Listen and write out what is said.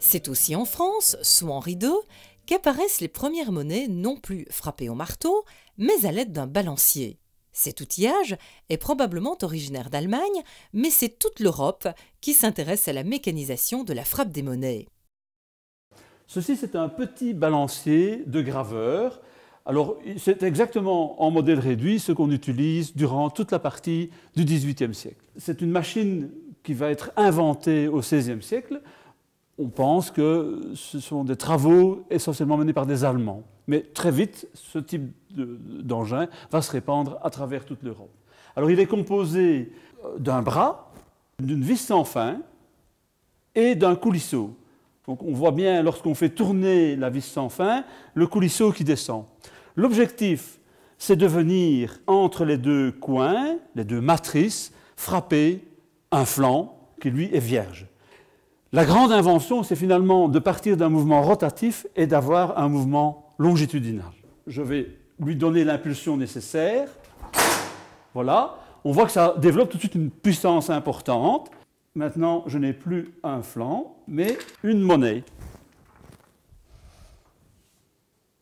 C'est aussi en France, sous Henri II, qu'apparaissent les premières monnaies non plus frappées au marteau, mais à l'aide d'un balancier. Cet outillage est probablement originaire d'Allemagne, mais c'est toute l'Europe qui s'intéresse à la mécanisation de la frappe des monnaies. Ceci, c'est un petit balancier de graveur. Alors, c'est exactement en modèle réduit ce qu'on utilise durant toute la partie du XVIIIe siècle. C'est une machine qui va être inventée au XVIe siècle. On pense que ce sont des travaux essentiellement menés par des Allemands. Mais très vite, ce type d'engin va se répandre à travers toute l'Europe. Alors, il est composé d'un bras, d'une vis sans fin et d'un coulisseau. Donc, on voit bien, lorsqu'on fait tourner la vis sans fin, le coulisseau qui descend. L'objectif, c'est de venir entre les deux coins, les deux matrices, frapper un flanc qui, lui, est vierge. La grande invention, c'est finalement de partir d'un mouvement rotatif et d'avoir un mouvement longitudinal. Je vais lui donner l'impulsion nécessaire. Voilà. On voit que ça développe tout de suite une puissance importante. Maintenant, je n'ai plus un flanc, mais une monnaie.